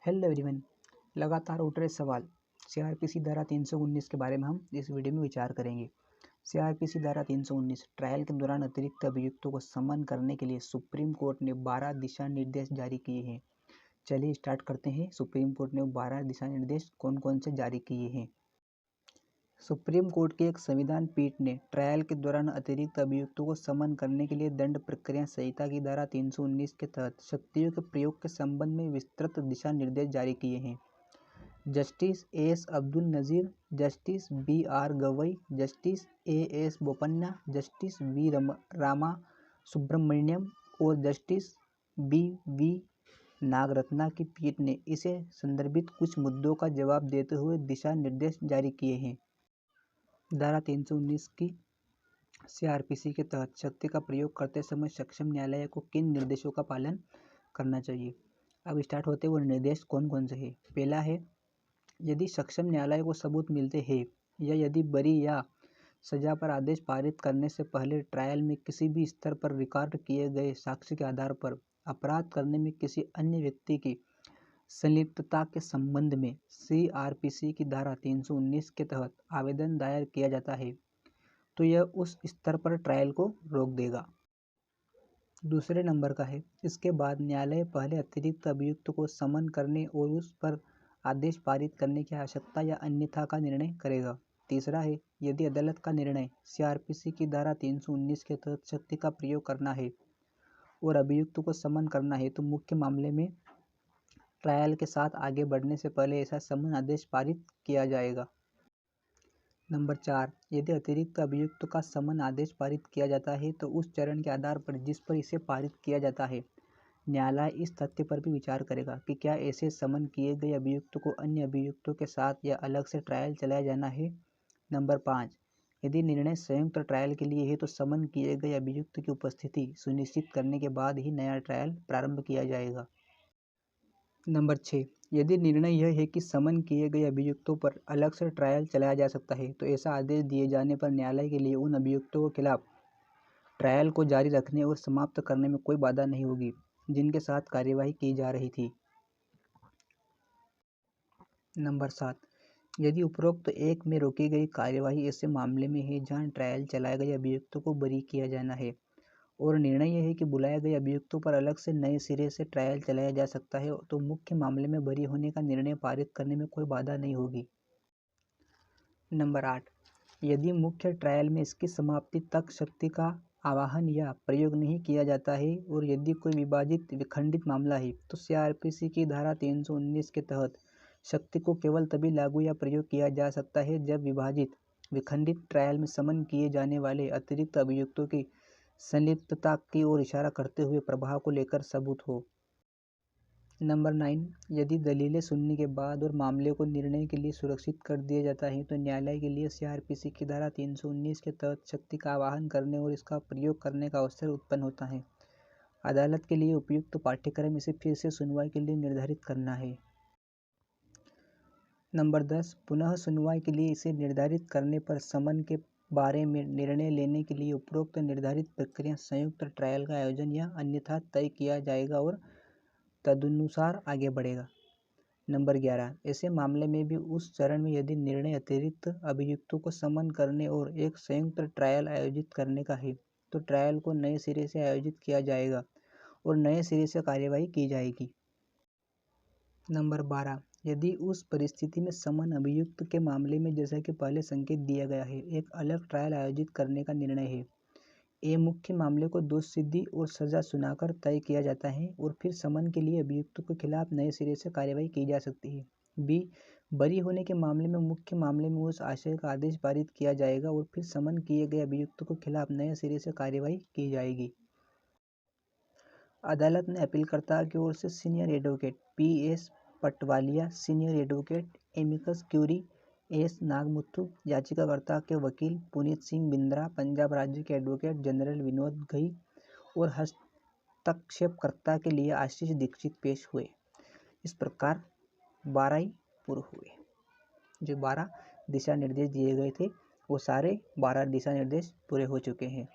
Hello everyone, लगातार उठ रहे सवाल सीआरपीसी धारा 319 के बारे में हम इस वीडियो में विचार करेंगे। सीआरपीसी धारा 319 ट्रायल के दौरान अतिरिक्त अभियुक्तों को समन करने के लिए सुप्रीम कोर्ट ने 12 दिशा निर्देश जारी किए हैं। चलिए स्टार्ट करते हैं। सुप्रीम कोर्ट ने 12 दिशा निर्देश कौन कौन से जारी किए हैं। सुप्रीम कोर्ट की एक संविधान पीठ ने ट्रायल के दौरान अतिरिक्त अभियुक्तों को समन करने के लिए दंड प्रक्रिया संहिता की धारा 319 के तहत शक्तियों के प्रयोग के संबंध में विस्तृत दिशा निर्देश जारी किए हैं। Justice S Abdul Nazeer, justice BR Gavai, justice AS Bopanna, justice Rama Subramanian और जस्टिस BV नागरत्ना की पीठ ने इसे संदर्भित कुछ मुद्दों का जवाब देते हुए दिशा निर्देश जारी किए हैं। धारा 319 की सीआरपीसी के तहत शक्ति का प्रयोग करते समय सक्षम न्यायालय को किन निर्देशों का पालन करना चाहिए। अब स्टार्ट होते वो निर्देश कौन कौन से हैं। पहला है, यदि सक्षम न्यायालय को सबूत मिलते हैं या यदि बरी या सजा पर आदेश पारित करने से पहले ट्रायल में किसी भी स्तर पर रिकॉर्ड किए गए साक्ष्य के आधार पर अपराध करने में किसी अन्य व्यक्ति की संलिप्तता के संबंध में सीआरपीसी की धारा 319 के तहत आवेदन दायर किया जाता है तो यह उस स्तर पर ट्रायल को रोक देगा। दूसरे नंबर का है, इसके बाद न्यायालय पहले अतिरिक्त अभियुक्त को समन करने और उस पर आदेश पारित करने की आवश्यकता या अन्यथा का निर्णय करेगा। तीसरा है, यदि अदालत का निर्णय सीआरपीसी की धारा 319 के तहत शक्ति का प्रयोग करना है और अभियुक्त को समन करना है तो मुख्य मामले में ट्रायल के साथ आगे बढ़ने से पहले ऐसा समन आदेश पारित किया जाएगा। नंबर 4, यदि अतिरिक्त अभियुक्त का समन आदेश पारित किया जाता है तो उस चरण के आधार पर जिस पर इसे पारित किया जाता है न्यायालय इस तथ्य पर भी विचार करेगा कि क्या ऐसे समन किए गए अभियुक्त को अन्य अभियुक्तों के साथ या अलग से ट्रायल चलाया जाना है। नंबर 5, यदि निर्णय संयुक्त ट्रायल के लिए है तो समन किए गए अभियुक्त की उपस्थिति सुनिश्चित करने के बाद ही नया ट्रायल प्रारंभ किया जाएगा। नंबर 6, यदि निर्णय यह है कि समन किए गए अभियुक्तों पर अलग से ट्रायल चलाया जा सकता है तो ऐसा आदेश दिए जाने पर न्यायालय के लिए उन अभियुक्तों के खिलाफ ट्रायल को जारी रखने और समाप्त करने में कोई बाधा नहीं होगी जिनके साथ कार्यवाही की जा रही थी। नंबर 7, यदि उपरोक्त एक में रोकी गई कार्यवाही ऐसे मामले में है जहां ट्रायल चलाए गए अभियुक्तों को बरी किया जाना है और निर्णय यह है कि बुलाए गए अभियुक्तों पर अलग से नए सिरे से ट्रायल चलाया जा सकता है तो मुख्य मामले में बरी होने का निर्णय पारित करने में कोई बाधा नहीं होगी। नंबर 8, यदि मुख्य ट्रायल में इसकी समाप्ति तक शक्ति का आवाहन या प्रयोग नहीं किया जाता है और यदि कोई विभाजित विखंडित मामला है तो सीआरपीसी की धारा 319 के तहत शक्ति को केवल तभी लागू या प्रयोग किया जा सकता है जब विभाजित विखंडित ट्रायल में समन किए जाने वाले अतिरिक्त अभियुक्तों की संलिप्तता की ओर इशारा करते हुए प्रभाव को लेकर सबूत हो। नंबर 9, यदि दलीलें सुनने के बाद और मामले को निर्णय के लिए सुरक्षित कर दिया जाता है तो न्यायालय के लिए सीआरपीसी की धारा 319 के तहत शक्ति का आवाहन करने और इसका प्रयोग करने का अवसर उत्पन्न होता है। अदालत के लिए उपयुक्त पाठ्यक्रम इसे फिर से सुनवाई के लिए निर्धारित करना है। नंबर 10, पुनः सुनवाई के लिए इसे निर्धारित करने पर समन के बारे में निर्णय लेने के लिए उपरोक्त निर्धारित प्रक्रिया संयुक्त ट्रायल का आयोजन या अन्यथा तय किया जाएगा और तदनुसार आगे बढ़ेगा। नंबर 11, ऐसे मामले में भी उस चरण में यदि निर्णय अतिरिक्त अभियुक्तों को समन करने और एक संयुक्त ट्रायल आयोजित करने का है तो ट्रायल को नए सिरे से आयोजित किया जाएगा और नए सिरे से कार्यवाही की जाएगी। नंबर 12, यदि उस परिस्थिति में समन अभियुक्त के मामले में जैसा कि पहले संकेत दिया गया है एक अलग ट्रायल आयोजित करने का निर्णय है। ए, मुख्य मामले को दोष सिद्धि और सजा सुनाकर तय किया जाता है और फिर समन के लिए अभियुक्त के खिलाफ नए सिरे से कार्यवाही की जा सकती है। बी, बरी होने के मामले में मुख्य मामले में उस आशय का आदेश पारित किया जाएगा और फिर समन किए गए अभियुक्त के खिलाफ नए सिरे से कार्यवाही की जाएगी। अदालत ने अपीलकर्ता की ओर से senior advocate PS Patwalia, senior advocate amicus curiae S Nagamuthu, याचिकाकर्ता के वकील पुनीत सिंह बिंद्रा, पंजाब राज्य के एडवोकेट जनरल विनोद घई और हस्तक्षेपकर्ता के लिए आशीष दीक्षित पेश हुए। इस प्रकार 12 ही पूरे हुए। जो 12 दिशा निर्देश दिए गए थे वो सारे 12 दिशा निर्देश पूरे हो चुके हैं।